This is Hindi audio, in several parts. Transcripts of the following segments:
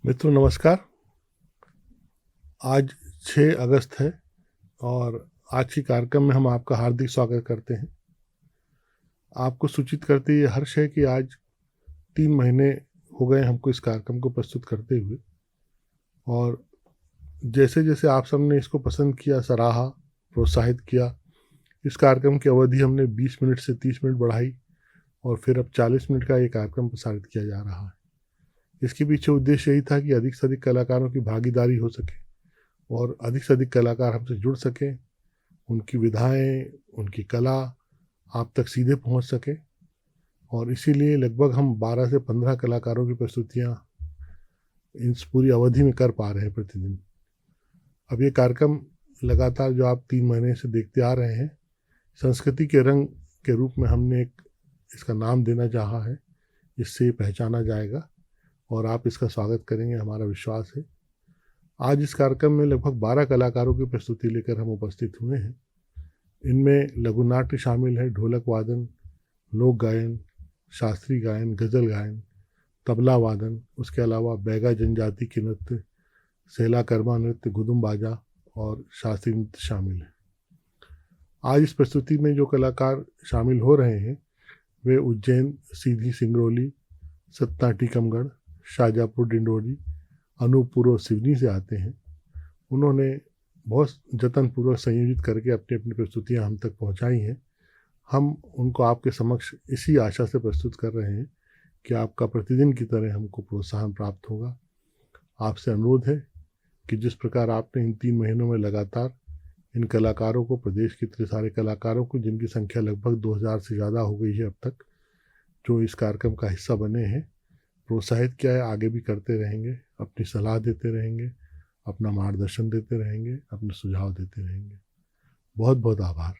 मित्रों नमस्कार। आज 6 अगस्त है और आज के कार्यक्रम में हम आपका हार्दिक स्वागत करते हैं। आपको सूचित करते ये हर्ष है कि आज 3 महीने हो गए हमको इस कार्यक्रम को प्रस्तुत करते हुए, और जैसे जैसे आप सबने इसको पसंद किया, सराहा, प्रोत्साहित किया, इस कार्यक्रम की अवधि हमने 20 मिनट से 30 मिनट बढ़ाई और फिर अब 40 मिनट का ये कार्यक्रम प्रसारित किया जा रहा है। इसके पीछे उद्देश्य यही था कि अधिक से अधिक कलाकारों की भागीदारी हो सके और अधिक से अधिक कलाकार हमसे जुड़ सकें, उनकी विधाएं, उनकी कला आप तक सीधे पहुंच सके। और इसीलिए लगभग हम 12 से 15 कलाकारों की प्रस्तुतियां इस पूरी अवधि में कर पा रहे हैं प्रतिदिन। अब ये कार्यक्रम लगातार जो आप 3 महीने से देखते आ रहे हैं, संस्कृति के रंग के रूप में हमने एक इसका नाम देना चाहा है, इससे पहचाना जाएगा और आप इसका स्वागत करेंगे, हमारा विश्वास है। आज इस कार्यक्रम में लगभग 12 कलाकारों की प्रस्तुति लेकर हम उपस्थित हुए हैं। इनमें लघु नाट्य शामिल है, ढोलक वादन, लोक गायन, शास्त्रीय गायन, गज़ल गायन, तबला वादन, उसके अलावा बैगा जनजाति के नृत्य, सेला कर्मा नृत्य, गुदुम बाजा और शास्त्रीय नृत्य शामिल है। आज इस प्रस्तुति में जो कलाकार शामिल हो रहे हैं वे उज्जैन, सीधी सिंगरौली, सतना टीकमगढ़, शाहजहाँपुर डिंडोरी, अनूपपुर और सिवनी से आते हैं। उन्होंने बहुत जतनपूर्वक संयोजित करके अपनी अपनी प्रस्तुतियां हम तक पहुंचाई हैं। हम उनको आपके समक्ष इसी आशा से प्रस्तुत कर रहे हैं कि आपका प्रतिदिन की तरह हमको प्रोत्साहन प्राप्त होगा। आपसे अनुरोध है कि जिस प्रकार आपने इन 3 महीनों में लगातार इन कलाकारों को, प्रदेश के इतने सारे कलाकारों को, जिनकी संख्या लगभग 2000 से ज़्यादा हो गई है अब तक, जो इस कार्यक्रम का हिस्सा बने हैं, प्रोत्साहित किया है, आगे भी करते रहेंगे, अपनी सलाह देते रहेंगे, अपना मार्गदर्शन देते रहेंगे, अपने सुझाव देते रहेंगे। बहुत बहुत आभार।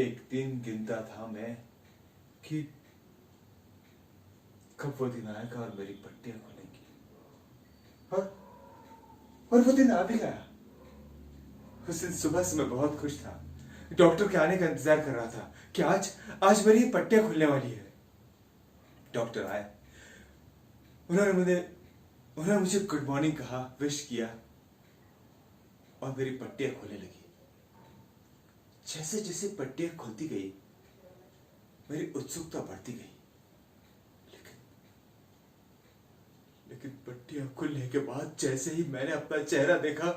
एक दिन गिनता था मैं कि कब वो दिन आएगा और मेरी पट्टियां खुलेंगी। और वो दिन आ भी गया। उस दिन सुबह से मैं बहुत खुश था, डॉक्टर के आने का इंतजार कर रहा था कि आज मेरी पट्टियां खुलने वाली है। डॉक्टर आए, उन्होंने मुझे गुड मॉर्निंग कहा, विश किया और मेरी पट्टियां खुलने लगी। जैसे जैसे पट्टियां खुलती गई मेरी उत्सुकता बढ़ती गई, लेकिन पट्टियां खुलने के बाद जैसे ही मैंने अपना चेहरा देखा,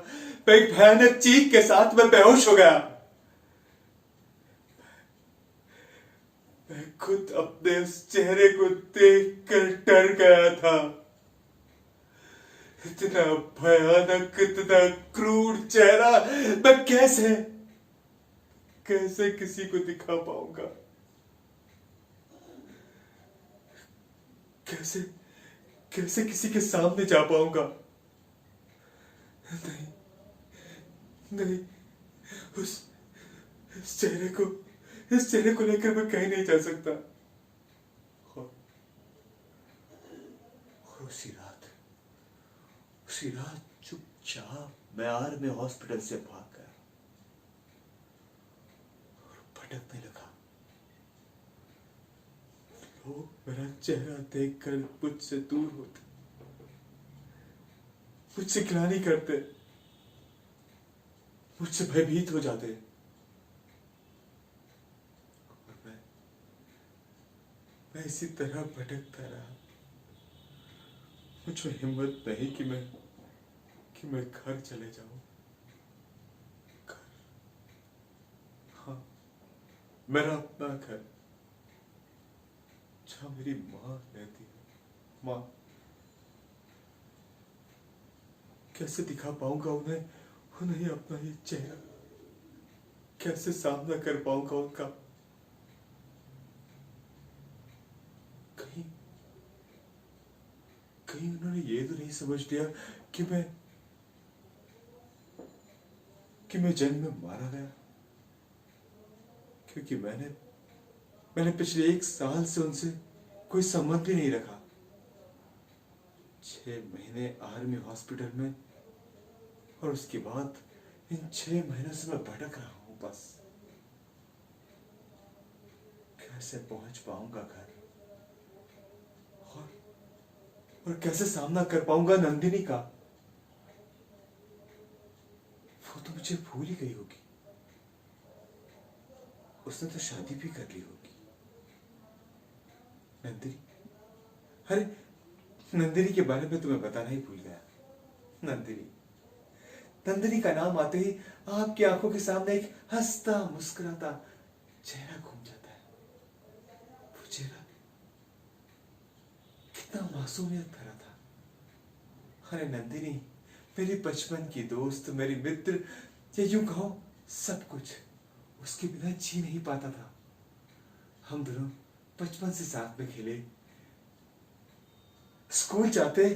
एक भयानक चीख के साथ मैं बेहोश हो गया। मैं खुद अपने उस चेहरे को देखकर डर गया था। इतना भयानक, इतना क्रूर चेहरा मैं कैसे किसी को दिखा पाऊंगा? कैसे किसी के सामने जा पाऊंगा? नहीं, उस चेहरे को लेकर मैं कहीं नहीं जा सकता। और उसी रात चुपचाप मैं आर्मी हॉस्पिटल से भाग गया और भटकने लगा। लोग मेरा चेहरा देखकर मुझसे दूर होते, मुझसे गिलानी करते, मुझसे भयभीत हो जाते। और मैं इसी तरह भटकता रहा। मुझे हिम्मत नहीं कि मैं घर चले जाऊं। घर, हाँ, मेरा अपना घर, जहां मेरी माँ रहती है। माँ, कैसे दिखा पाऊंगा उन्हें अपना ये चेहरा? कैसे सामना कर पाऊंगा उनका? कहीं उन्होंने ये तो नहीं समझ लिया कि मैं जन्म में मारा गया? क्योंकि मैंने पिछले 1 साल से उनसे कोई संबंध भी नहीं रखा। 6 महीने आर्मी हॉस्पिटल में, और उसके बाद इन 6 महीनों से मैं भटक रहा हूं। बस कैसे पहुंच पाऊंगा घर? और कैसे सामना कर पाऊंगा नंदिनी का? वो तो मुझे भूल ही गई होगी। उसने तो शादी भी कर ली होगी। नंदिनी, अरे नंदिनी के बारे में तुम्हें बताना ही भूल गया। नंदिनी का नाम आते ही आपकी आंखों के सामने एक हंसता मुस्कुराता चेहरा घूम जाता है। वो चेहरा कितना मासूमियत भरा था। अरे नंदिनी, मेरी बचपन की दोस्त, मेरी मित्र, या यूं कहो सब कुछ। उसके बिना जी नहीं पाता था। हम दोनों बचपन से साथ में खेले, स्कूल जाते,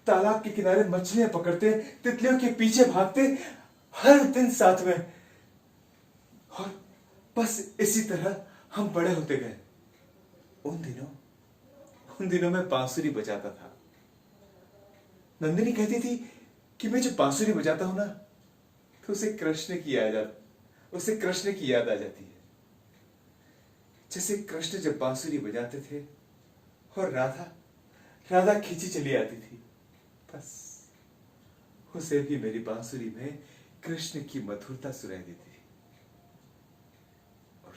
तालाब के किनारे मछलियां पकड़ते, तितलियों के पीछे भागते, हर दिन साथ में। और बस इसी तरह हम बड़े होते गए। उन दिनों मैं बांसुरी बजाता था। नंदिनी कहती थी कि मैं जब बांसुरी बजाता हूं ना, तो उसे कृष्ण की याद आ जाती है। जैसे कृष्ण जब बांसुरी बजाते थे और राधा खींची चली आती थी। बस उसे भी मेरी बांसुरी में कृष्ण की मधुरता सुनाई देती थी। और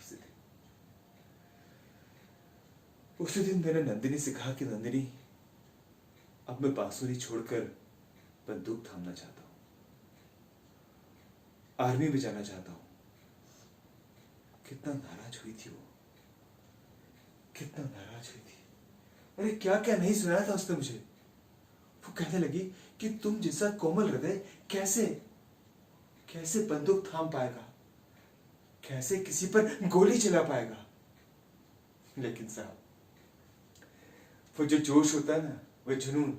उसी दिन मैंने नंदिनी से कहा कि नंदिनी, अब मैं बांसुरी छोड़कर बंदूक थामना चाहता हूं, आर्मी में जाना चाहता हूं। कितना नाराज हुई थी वो, कितना नाराज हुई थी। अरे क्या क्या नहीं सुनाया था उसने मुझे। वो कहने लगी कि तुम जैसा कोमल हृदय कैसे बंदूक थाम पाएगा, कैसे किसी पर गोली चला पाएगा। लेकिन साहब, वो जो जोश होता है ना, वो जुनून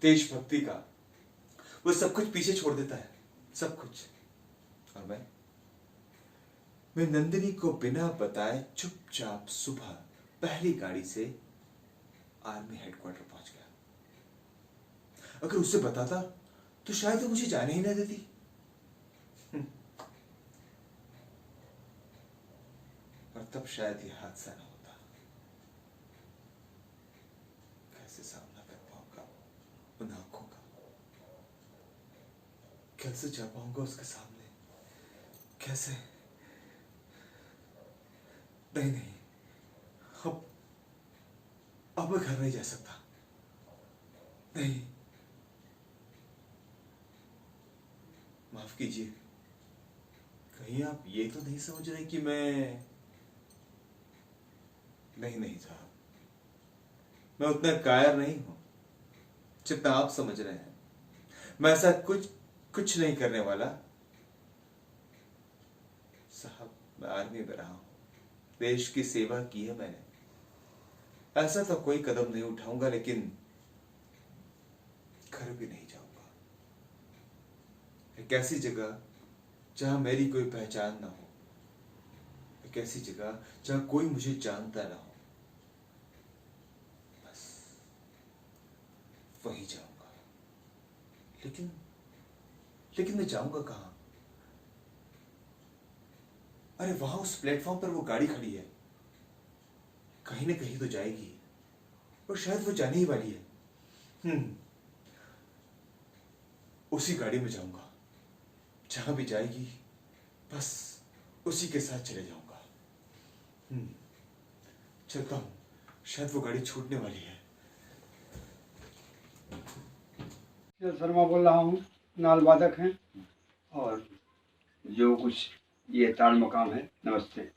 देशभक्ति का, वो सब कुछ पीछे छोड़ देता है, सब कुछ। और मैं नंदिनी को बिना बताए चुपचाप सुबह पहली गाड़ी से आर्मी हेडक्वार्टर पहुंच गया। अगर उससे बताता तो शायद वो मुझे जाने ही ना देती। और तब शायद ये हादसा ना होता। कैसे सामना कर पाऊंगा उन आंखों का, कैसे जा पाऊंगा उसके सामने, कैसे? नहीं नहीं, अब मैं घर नहीं जा सकता। नहीं, माफ कीजिए, कहीं आप ये तो नहीं समझ रहे कि मैं... नहीं नहीं साहब, मैं उतना कायर नहीं हूं जितना आप समझ रहे हैं। मैं ऐसा कुछ नहीं करने वाला साहब। मैं आर्मी में रहा हूं, देश की सेवा की है मैंने। ऐसा तो कोई कदम नहीं उठाऊंगा, लेकिन घर भी नहीं जाऊंगा। एक ऐसी जगह जहां मेरी कोई पहचान ना हो, एक ऐसी जगह जहां कोई मुझे जानता ना हो, बस वहीं जाऊंगा। लेकिन मैं जाऊंगा कहां? अरे वहां उस प्लेटफॉर्म पर वो गाड़ी खड़ी है, कहीं ना कहीं तो जाएगी, और शायद वो जाने ही वाली है। उसी गाड़ी में जाऊंगा, जहां भी जाएगी बस उसी के साथ चले जाऊंगा। चलता हूं, शायद वो गाड़ी छूटने वाली है। शर्मा बोल रहा हूँ, नाल वादक हैं और जो कुछ ये ताल मकाम है। नमस्ते।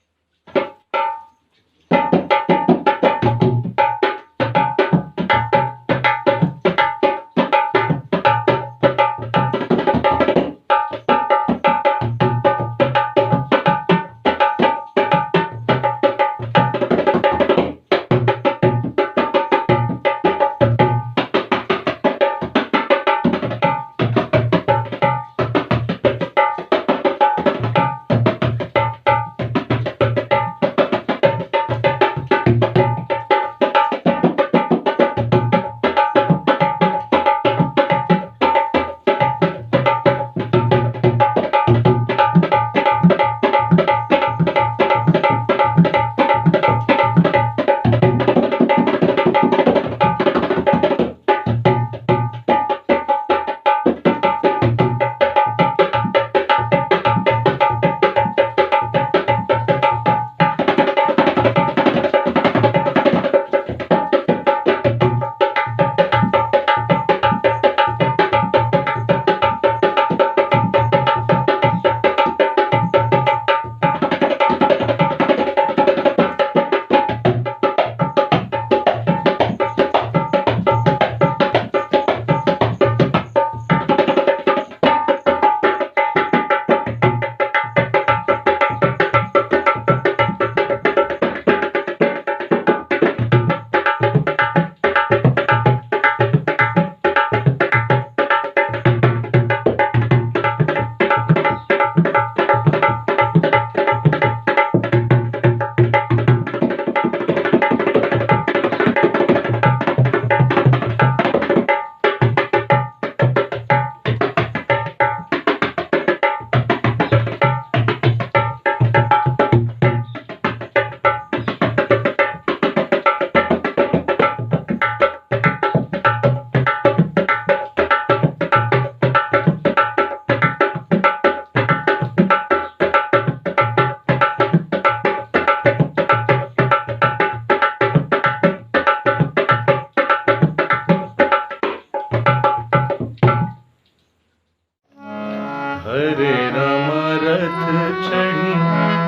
हरे राम रथ चढ़ी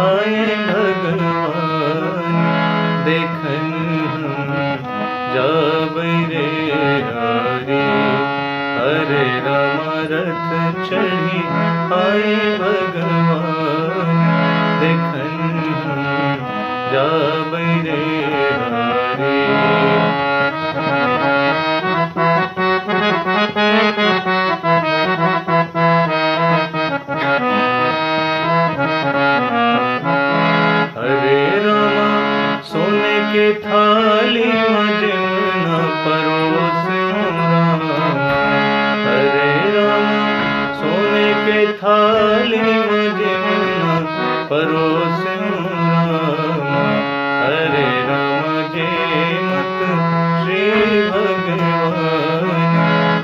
आए भगवान, देखन हम जाबै रे हरे। हरे राम रथ चढ़ी आए भगवान, देखन हम जाबै रे हरे।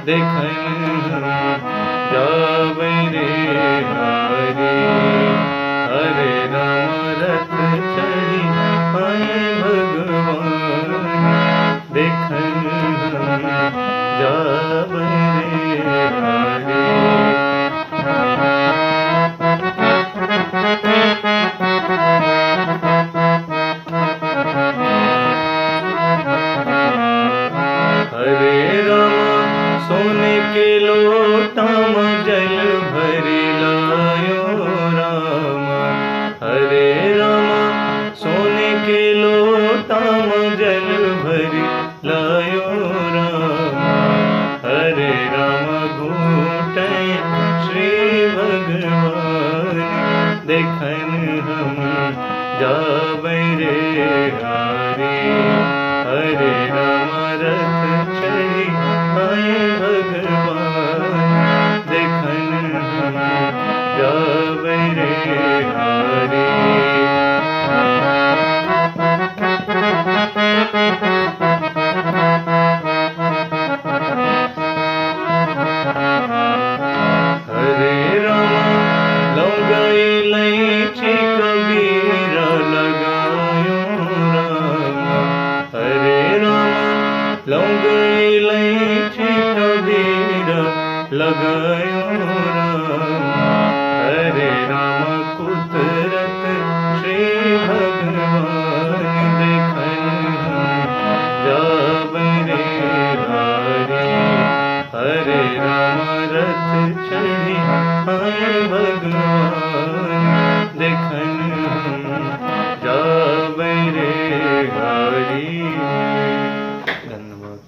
देखन हम जाबै रे हरि। हरे राम रथ चढ़ी आए भगवान, देखन हम जाबै रे हरि। हरे राम सोने के लोटा में जल भरी लायो राम। हरे राम सोने के लोटा में जल भरी लायो राम। हरे राम घूटे श्री भगवान, देखन हम जाबै रे हरि। हरे राम रथ चढ़ी आए भगवान, देखन हम जाबै रे हरि। हरे राम लौंगा इलायची कबीरा लगायो राम। हरे राम लौंगा इलायची कबीरा लगायो राम। हरे राम कुदरत श्री भगवान, देखन हम जाबै रे हरि। हरे राम रथ चढ़ी आए भगवान, देखन हम जाबै रे हरि। धन्यवाद।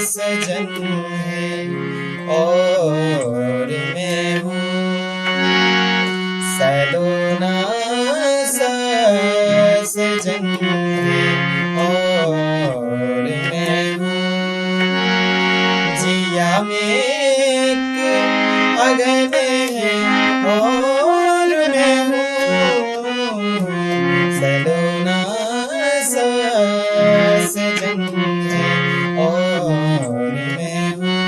सजन है और मैं हूँ सलोना सा सजन है और मैं हूँ जिया में एक अगन है और मैं हूँ सलोना सा सजन है और मैं हूँ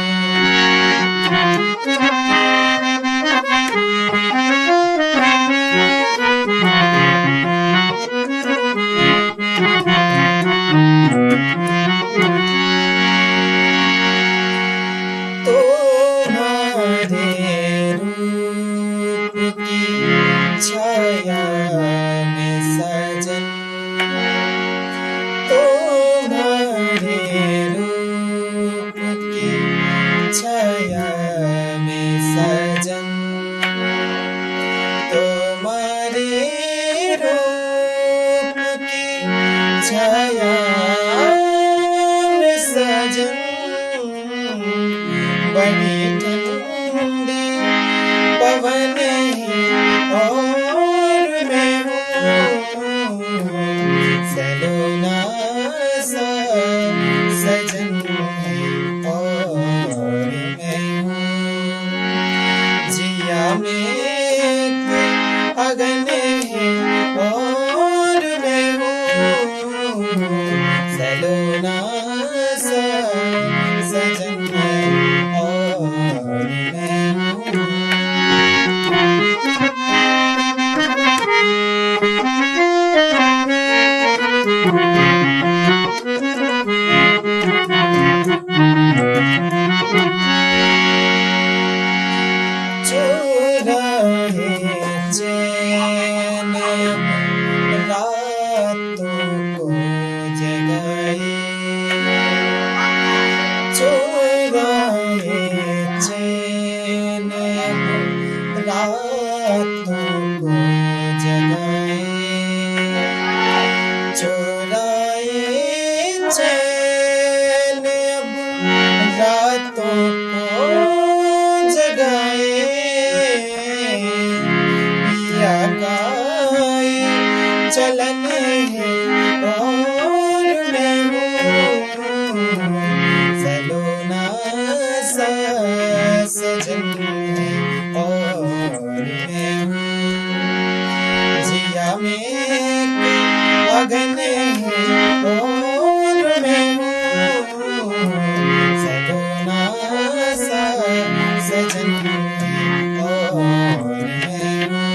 तुम्हारे रूप की छाया में सजन तुम्हारे रूप की छाया में सजन तुम्हारे रूप की छाया में सजन बड़ी ठंडी पवन है और मैं हूँ सलोना सा सजन है और मैं हूँ जिया में एक अगन है और मैं हूँ सलोना सा सजन है और मैं हूँ चुराए चैन रातों को जगाए चुराए चैन रातों को जगाए चुराए चैन रातों को जगाए पिया का ये चलन है और मैं हूँ सलोना सा सजन है और मैं हूँ जिया में एक अगन है और मैं हूँ सलोना सा सजन है और मैं हूँ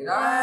गिरा